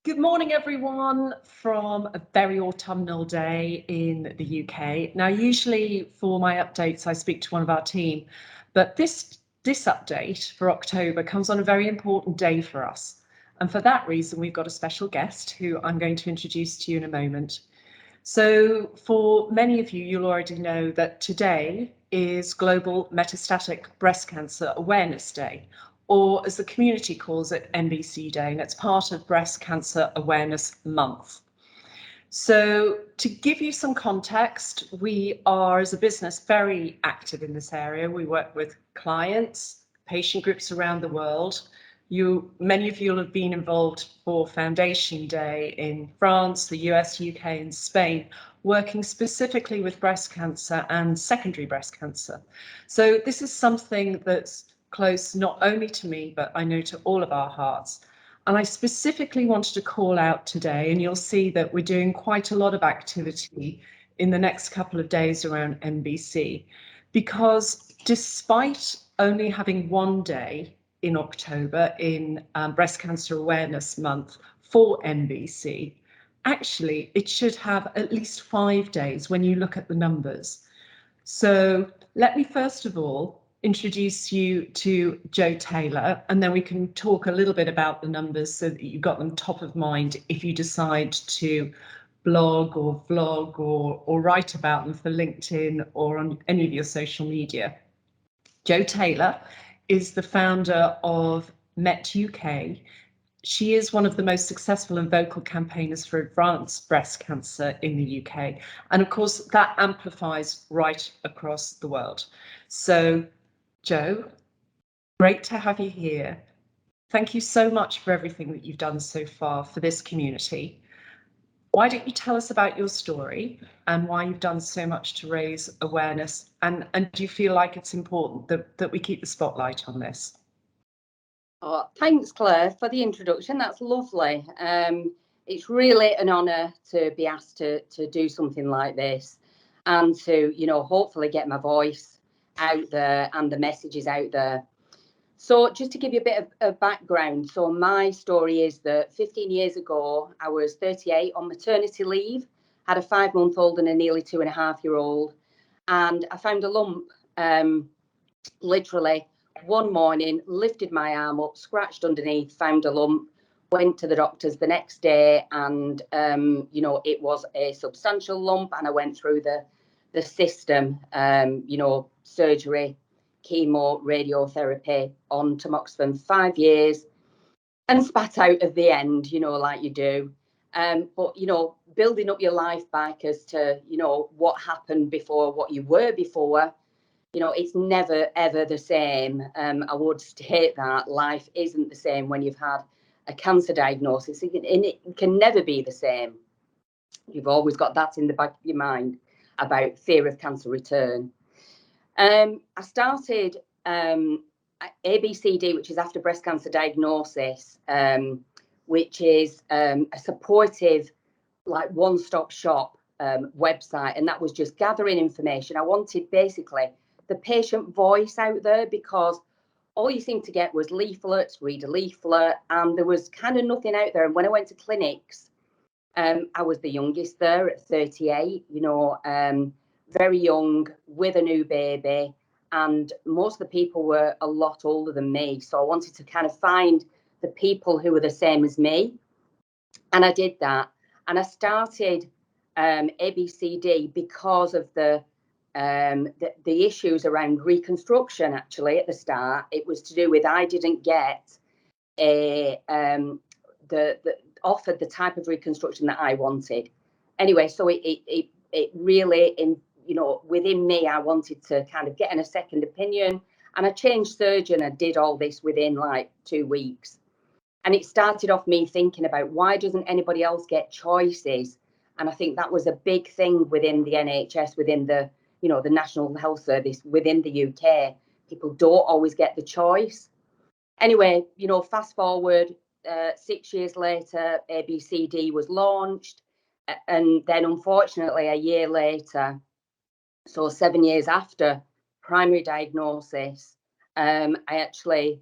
Good morning, everyone, from a very autumnal day in the UK. Now, usually for my updates, I speak to one of our team, but this update for October comes on a very important day for us. And for that reason, we've got a special guest who I'm going to introduce to you in a moment. So for many of you, you'll already know that today is Global Metastatic Breast Cancer Awareness Day, or as the community calls it, MBC Day, and it's part of Breast Cancer Awareness Month. So to give you some context, we are, as a business, very active in this area. We work with clients, patient groups around the world. Many of you will have been involved for Foundation Day in France, the US, UK, and Spain, working specifically with breast cancer and secondary breast cancer. So this is something that's close not only to me, but I know to all of our hearts. And I specifically wanted to call out today, and you'll see that we're doing quite a lot of activity in the next couple of days around MBC, because despite only having one day in October in Breast Cancer Awareness Month for MBC, actually it should have at least 5 days when you look at the numbers. So let me first of all introduce you to Jo Taylor, and then we can talk a little bit about the numbers so that you've got them top of mind if you decide to blog or vlog or write about them for LinkedIn or on any of your social media. Jo Taylor is the founder of Met UK. She is one of the most successful and vocal campaigners for advanced breast cancer in the UK. And of course, that amplifies right across the world. So, Jo, great to have you here. Thank you so much for everything that you've done so far for this community. Why don't you tell us about your story and why you've done so much to raise awareness? And do you feel like it's important that we keep the spotlight on this? Oh, thanks, Claire, for the introduction. That's lovely. It's really an honour to be asked to do something like this and to, hopefully get my voice out there and the messages out there. So just to give you a bit of background, so my story is that 15 years ago, I was 38 on maternity leave, had a 5-month-old and a nearly 2.5-year-old, and I found a lump, literally one morning, lifted my arm up, scratched underneath, found a lump, went to the doctors the next day, and, it was a substantial lump, and I went through the system, surgery, chemo, radiotherapy on tamoxifen, 5 years, and spat out at the end, like you do. But, building up your life back as to, what happened before, what you were before, it's never, ever the same. I would state that life isn't the same when you've had a cancer diagnosis, and it can never be the same. You've always got that in the back of your mind about fear of cancer return. I started ABCD, which is after breast cancer diagnosis, which is a supportive, like one-stop shop website, and that was just gathering information. I wanted basically the patient voice out there, because all you seemed to get was leaflets, read a leaflet, and there was kind of nothing out there. And when I went to clinics, I was the youngest there at 38, very young with a new baby, and most of the people were a lot older than me. So I wanted to kind of find the people who were the same as me, and I did that. And I started ABCD because of the issues around reconstruction. Actually, at the start, it was to do with I didn't get offered the type of reconstruction that I wanted. Anyway, so it really, within me, I wanted to kind of get a second opinion, and I changed surgeon. I did all this within like 2 weeks. And it started off me thinking about, why doesn't anybody else get choices? And I think that was a big thing within the NHS, within the National Health Service, within the UK. People don't always get the choice. Anyway, fast forward, 6 years later, ABCD was launched. And then unfortunately, a year later, so 7 years after primary diagnosis, I actually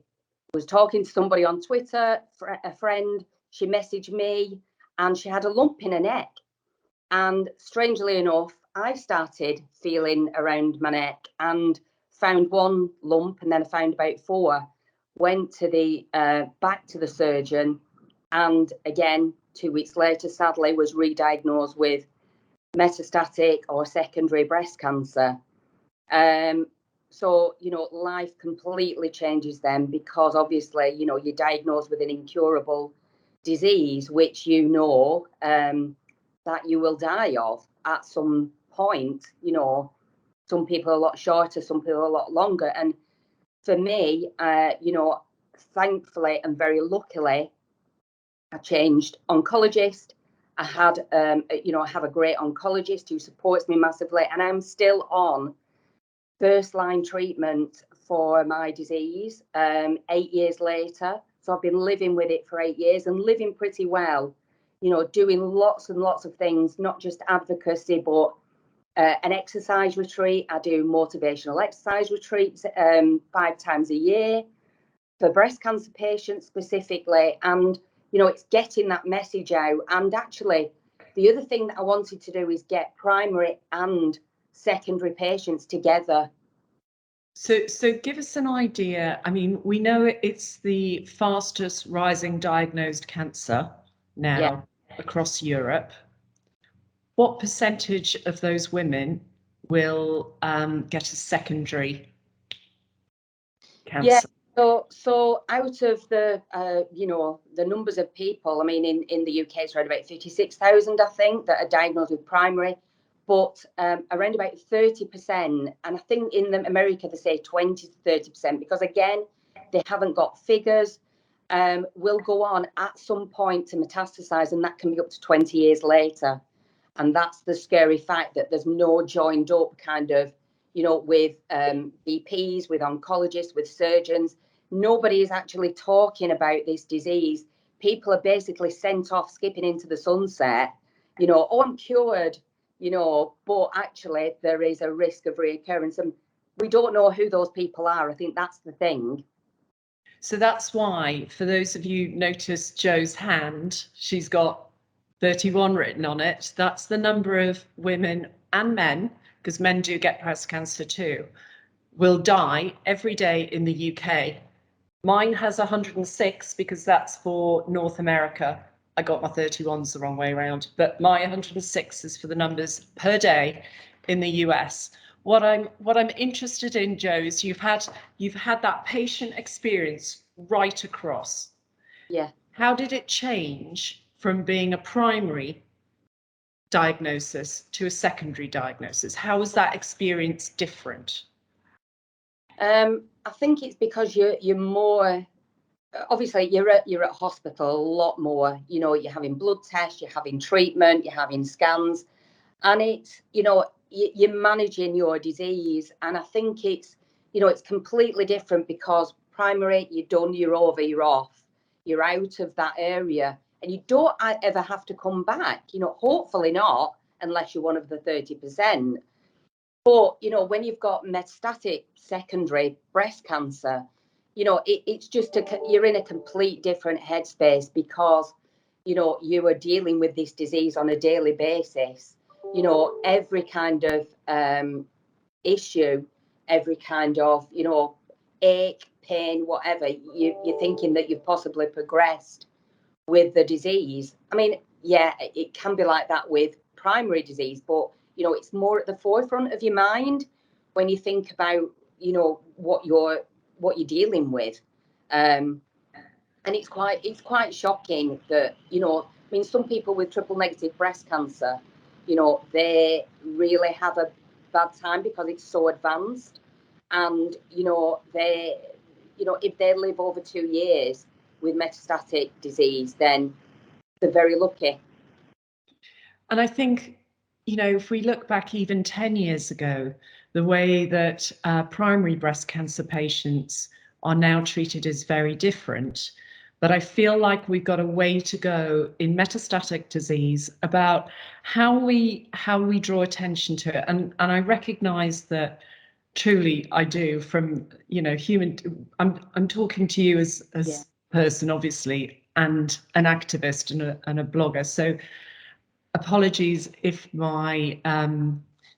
was talking to somebody on Twitter, a friend, she messaged me and she had a lump in her neck. And strangely enough, I started feeling around my neck and found one lump, and then I found about 4. Went to the back to the surgeon, and again 2 weeks later, sadly, was re-diagnosed with metastatic or secondary breast cancer. So, life completely changes then, because obviously, you're diagnosed with an incurable disease, which that you will die of at some point. Some people are a lot shorter, some people are a lot longer. And for me, thankfully and very luckily, I changed oncologist. I had, I have a great oncologist who supports me massively, and I'm still on first line treatment for my disease 8 years later. So I've been living with it for 8 years and living pretty well, doing lots and lots of things, not just advocacy, but an exercise retreat. I do motivational exercise retreats 5 times a year for breast cancer patients specifically. And, it's getting that message out. And actually, the other thing that I wanted to do is get primary and secondary patients together. So give us an idea. I mean, we know it's the fastest rising diagnosed cancer now across Europe. What percentage of those women will get a secondary cancer? Yeah. So out of the the numbers of people, I mean, in the UK, it's around about 56,000, I think, that are diagnosed with primary, but around about 30%, and I think in America they say 20 to 30%, because again, they haven't got figures, will go on at some point to metastasize, and that can be up to 20 years later. And that's the scary fact, that there's no joined up kind of, with BPs, with oncologists, with surgeons. Nobody is actually talking about this disease. People are basically sent off skipping into the sunset, oh, I'm cured, but actually there is a risk of reoccurrence. And we don't know who those people are. I think that's the thing. So that's why, for those of you notice Jo's hand, she's got 31 written on it. That's the number of women and men, because men do get breast cancer too, will die every day in the UK. Mine has 106 because that's for North America. I got my 31s the wrong way around, but my 106 is for the numbers per day in the US. What I'm interested in, Jo, is you've had that patient experience right across. Yeah. How did it change from being a primary diagnosis to a secondary diagnosis? How was that experience different? I think it's because you're more, obviously you're at hospital a lot more. You're having blood tests, you're having treatment, you're having scans, and it's you're managing your disease. And I think it's it's completely different, because primary, you're done, you're over, you're off, you're out of that area, and you don't ever have to come back. Hopefully not, unless you're one of the 30%. But when you've got metastatic secondary breast cancer, it's just you're in a complete different headspace, because you are dealing with this disease on a daily basis. Every kind of issue, every kind of ache, pain, whatever, you're thinking that you've possibly progressed with the disease. I mean, yeah, it can be like that with primary disease, but it's more at the forefront of your mind when you think about what you're dealing with, and it's quite shocking that I mean, some people with triple negative breast cancer, they really have a bad time because it's so advanced, and they if they live over 2 years with metastatic disease, then they're very lucky. And I think, if we look back even 10 years ago, the way that primary breast cancer patients are now treated is very different. But I feel like we've got a way to go in metastatic disease about how we draw attention to it. And I recognize that truly I do, from human, I'm talking to you as person, obviously. and an activist and a blogger. So apologies if my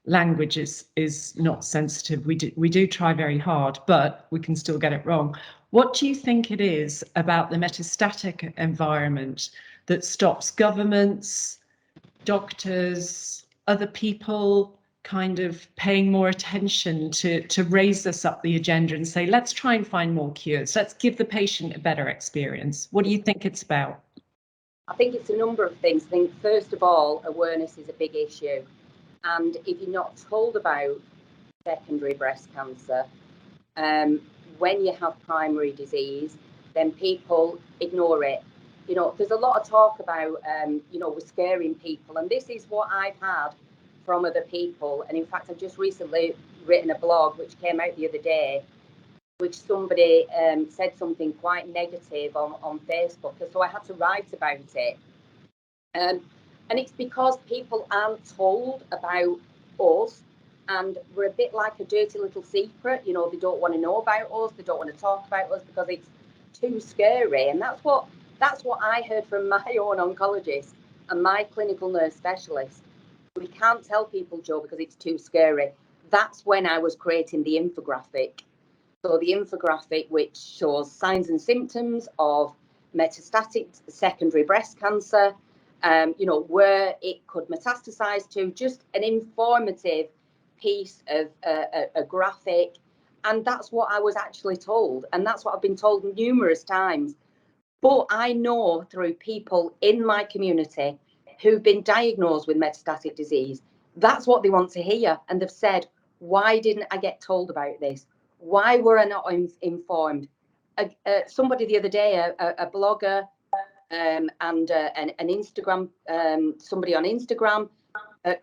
language is not sensitive. We do try very hard, but we can still get it wrong. What do you think it is about the metastatic environment that stops governments, doctors, other people kind of paying more attention to raise this up the agenda and say, let's try and find more cures. Let's give the patient a better experience. What do you think it's about? I think it's a number of things. I think, first of all, awareness is a big issue. And if you're not told about secondary breast cancer, when you have primary disease, then people ignore it. You know, there's a lot of talk about, we're scaring people. And this is what I've had from other people. And in fact, I've just recently written a blog which came out the other day, which somebody said something quite negative on Facebook. And so I had to write about it. And it's because people aren't told about us. And we're a bit like a dirty little secret. You know, they don't want to know about us. They don't want to talk about us because it's too scary. And that's what I heard from my own oncologist and my clinical nurse specialist. We can't tell people, Jo, because it's too scary. That's when I was creating the infographic. So the infographic, which shows signs and symptoms of metastatic secondary breast cancer, where it could metastasize to, just an informative piece of a graphic. And that's what I was actually told. And that's what I've been told numerous times. But I know through people in my community who've been diagnosed with metastatic disease, that's what they want to hear. And they've said, why didn't I get told about this? Why were I not informed? Somebody the other day, a blogger and an Instagram, somebody on Instagram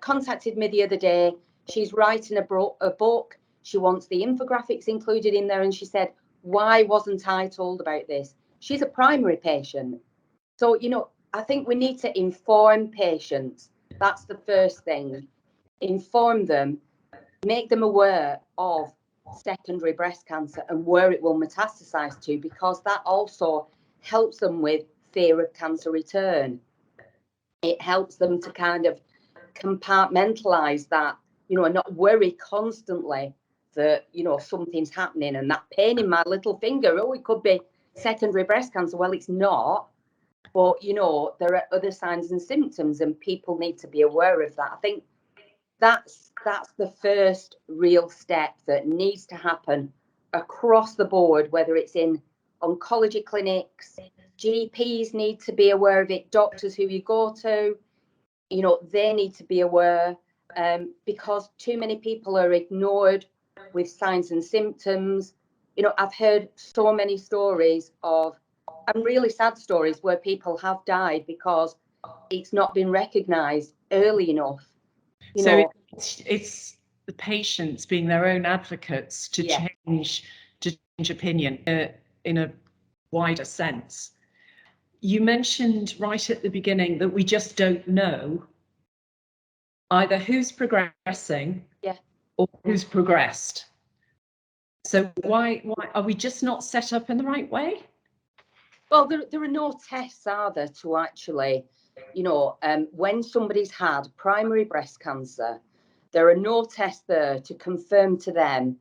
contacted me the other day. She's writing a book. She wants the infographics included in there. And she said, why wasn't I told about this? She's a primary patient. So, I think we need to inform patients. That's the first thing. Inform them, make them aware of secondary breast cancer and where it will metastasize to, because that also helps them with fear of cancer return. It helps them to kind of compartmentalize that, and not worry constantly that, something's happening and that pain in my little finger, it could be secondary breast cancer. Well, it's not. But, there are other signs and symptoms and people need to be aware of that. I think that's the first real step that needs to happen across the board, whether it's in oncology clinics, GPs need to be aware of it, doctors who you go to, they need to be aware, because too many people are ignored with signs and symptoms. I've heard so many stories and really sad stories where people have died because it's not been recognised early enough. It's the patients being their own advocates to change opinion in a wider sense. You mentioned right at the beginning that we just don't know either who's progressing or who's progressed. So why are we just not set up in the right way? Well, there are no tests, are there, to actually, when somebody's had primary breast cancer, there are no tests there to confirm to them,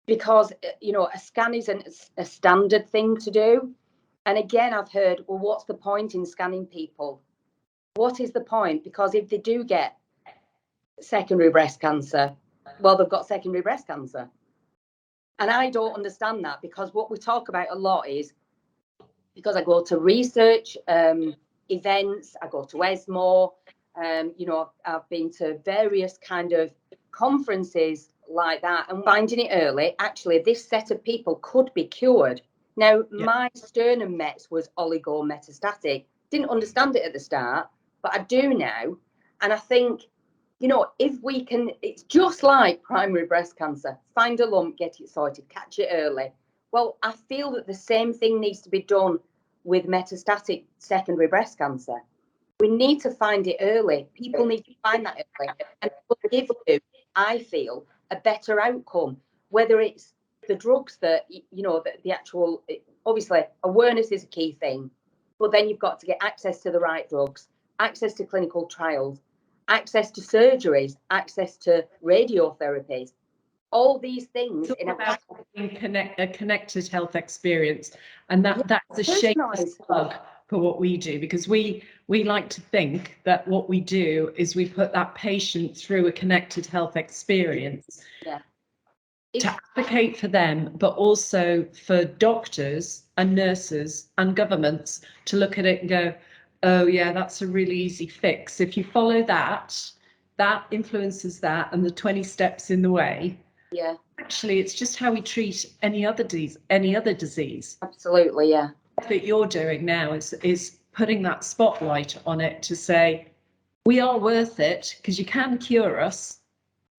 because, a scan isn't a standard thing to do. And again, I've heard, well, what's the point in scanning people? What is the point? Because if they do get secondary breast cancer, well, they've got secondary breast cancer. And I don't understand that, because what we talk about a lot is, because I go to research events, I go to ESMO, I've been to various kind of conferences like that, and finding it early, actually, this set of people could be cured. Now, my sternum mets was oligometastatic. Didn't understand it at the start, but I do now. And I think, if we can, it's just like primary breast cancer, find a lump, get it sorted, catch it early. Well, I feel that the same thing needs to be done with metastatic secondary breast cancer. We need to find it early. People need to find that early, and it will give you, I feel, a better outcome. Whether it's the drugs that, the actual, obviously, awareness is a key thing. But then you've got to get access to the right drugs, access to clinical trials, access to surgeries, access to radiotherapies, all these things It's in all about a connected health experience, and that's a shameless plug for what we do, because we like to think that what we do is we put that patient through a connected health experience. Yeah. To advocate for them, but also for doctors and nurses and governments to look at it and go, oh yeah, that's a really easy fix. If you follow that, that influences that, and the 20 steps in the way. Yeah. Actually, it's just how we treat any other disease. Absolutely, yeah. That you're doing now is putting that spotlight on it to say, we are worth it because you can cure us.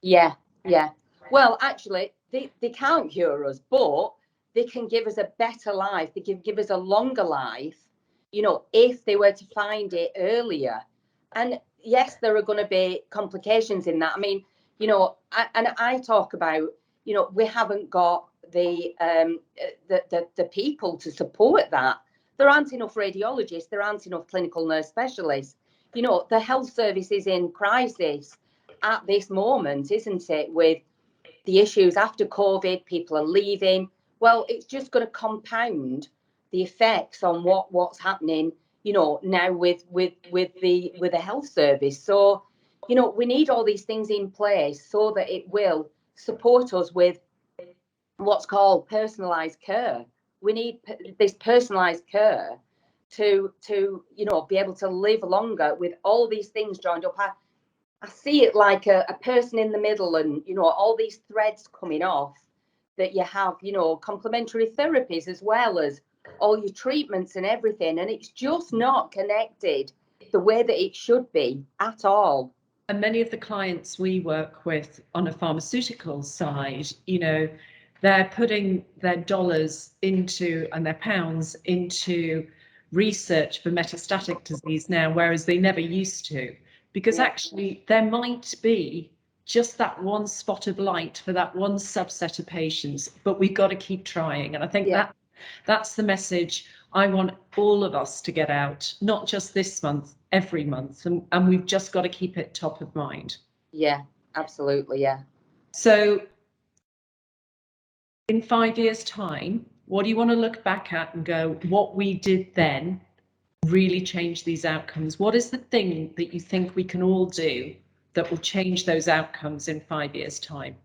Yeah, yeah. Well, actually, they can't cure us, but they can give us a better life. They can give us a longer life, you know, if they were to find it earlier. And yes, there are going to be complications in that. I mean, you know, I talk about, you know, we haven't got the people to support that. There aren't enough radiologists. There aren't enough clinical nurse specialists. You know, the health service is in crisis at this moment, isn't it? With the issues after COVID, people are leaving. Well, it's just going to compound the effects on what's happening, you know, now with the health service. So, you know, we need all these things in place so that it will support us with what's called personalized care. We need this personalized care to you know, be able to live longer with all these things joined up. I see it like a person in the middle, and you know, all these threads coming off, that you have, you know, complementary therapies as well as all your treatments and everything, and it's just not connected the way that it should be at all. And many of the clients we work with on a pharmaceutical side, you know, they're putting their dollars into and their pounds into research for metastatic disease now, whereas they never used to, because actually there might be just that one spot of light for that one subset of patients, but we've got to keep trying. And I think that's the message I want all of us to get out, not just this month, every month. And we've just got to keep it top of mind. Yeah, absolutely. Yeah. So in 5 years' time, what do you want to look back at and go, what we did then really changed these outcomes? What is the thing that you think we can all do that will change those outcomes in 5 years' time?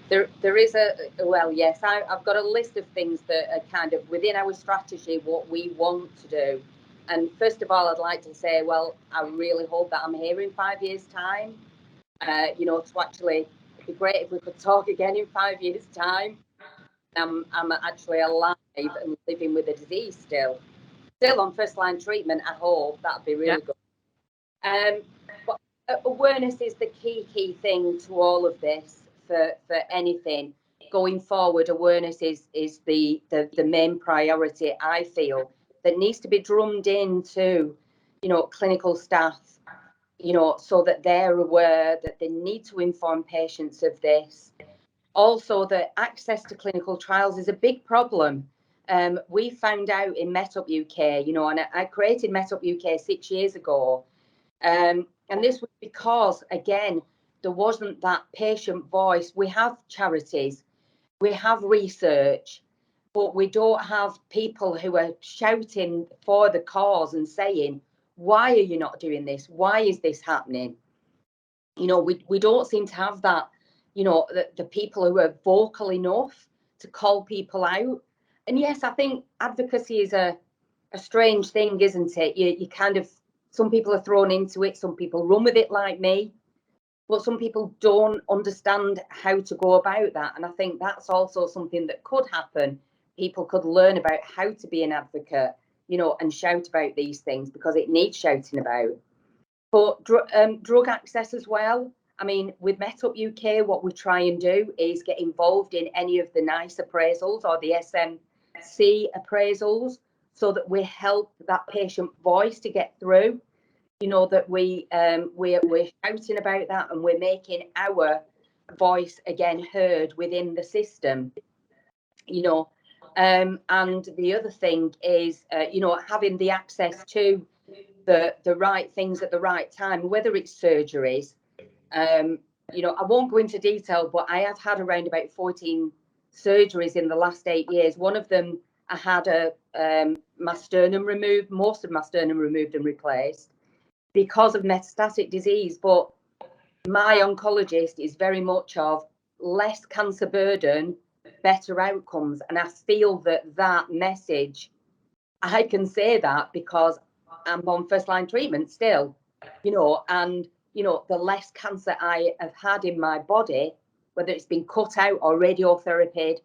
There is well, yes, I've got a list of things that are kind of within our strategy, what we want to do. And first of all, I'd like to say, well, I really hope that I'm here in 5 years' time. You know, to actually, it'd be great if we could talk again in 5 years' time. I'm actually alive and living with the disease still on first line treatment. I hope that'd be really good. But awareness is the key thing to all of this. For anything going forward, awareness is the main priority, I feel, that needs to be drummed into, you know, clinical staff, you know, so that they're aware that they need to inform patients of this. Also, that access to clinical trials is a big problem. We found out in MetUp UK, you know, and I created MetUp UK 6 years ago, and this was because, again, there wasn't that patient voice. We have charities, we have research, but we don't have people who are shouting for the cause and saying, why are you not doing this? Why is this happening? You know, we don't seem to have that, you know, the people who are vocal enough to call people out. And yes, I think advocacy is a strange thing, isn't it? You kind of, some people are thrown into it, some people run with it like me, but some people don't understand how to go about that. And I think that's also something that could happen. People could learn about how to be an advocate, you know, and shout about these things, because it needs shouting about. But drug access as well. I mean, with MetUp UK, what we try and do is get involved in any of the NICE appraisals or the SMC appraisals, so that we help that patient voice to get through. You know, that we're shouting about that, and we're making our voice again heard within the system. You know, And the other thing is, having the access to the right things at the right time, whether it's surgeries. I won't go into detail, but I have had around about 14 surgeries in the last 8 years. One of them, I had my sternum removed, most of my sternum removed and replaced because of metastatic disease. But my oncologist is very much of less cancer burden, better outcomes. And I feel that message, I can say that because I'm on first line treatment still, and the less cancer I have had in my body, whether it's been cut out or radiotherapy,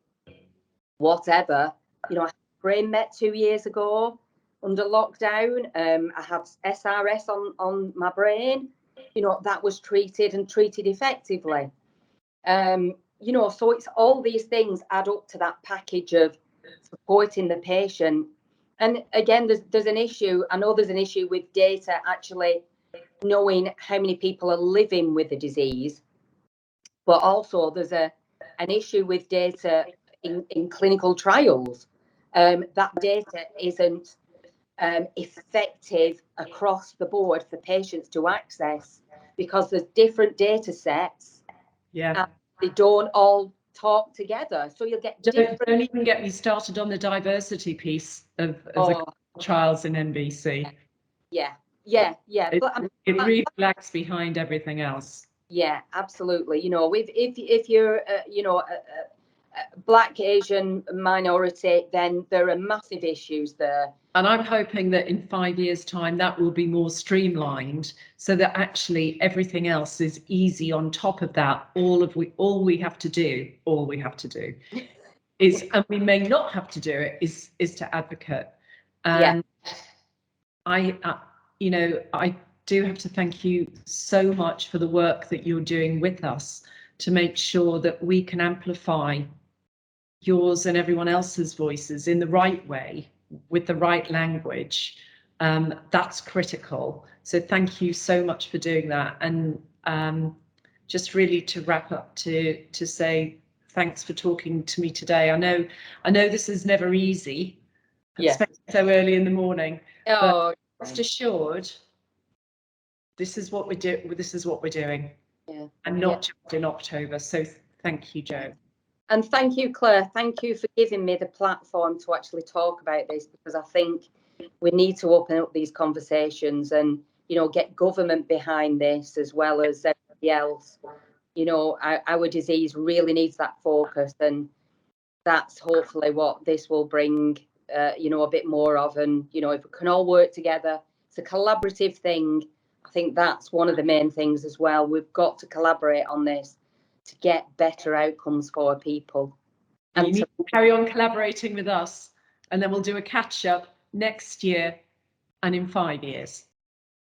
whatever, I had brain met 2 years ago under lockdown. I had SRS on my brain, that was treated effectively. So it's all these things add up to that package of supporting the patient. And again, there's an issue. I know there's an issue with data actually knowing how many people are living with the disease, but also there's an issue with data in clinical trials. That data isn't effective across the board for patients to access because there's different data sets. Yeah. And they don't all talk together. So you'll get don't even get me started on the diversity piece of the trials in NBC. Yeah. It really lags behind everything else. Yeah, absolutely. If you're a Black, Asian minority, then there are massive issues there. And I'm hoping that in 5 years' time that will be more streamlined, so that actually everything else is easy on top of that. All we have to do is, and we may not have to do it, is to advocate. And I do have to thank you so much for the work that you're doing with us to make sure that we can amplify yours and everyone else's voices in the right way, with the right language. That's critical. So thank you so much for doing that. And just really to wrap up, to say thanks for talking to me today. I know this is never easy, especially so early in the morning. But rest assured, this is what we're doing. Yeah. And not just in October. So thank you, Jo. And thank you, Claire. Thank you for giving me the platform to actually talk about this, because I think we need to open up these conversations and, get government behind this as well as everybody else. Our disease really needs that focus, and that's hopefully what this will bring, a bit more of. And, if we can all work together, it's a collaborative thing. I think that's one of the main things as well. We've got to collaborate on this to get better outcomes for people. And you need to carry on collaborating with us, and then we'll do a catch up next year and in 5 years.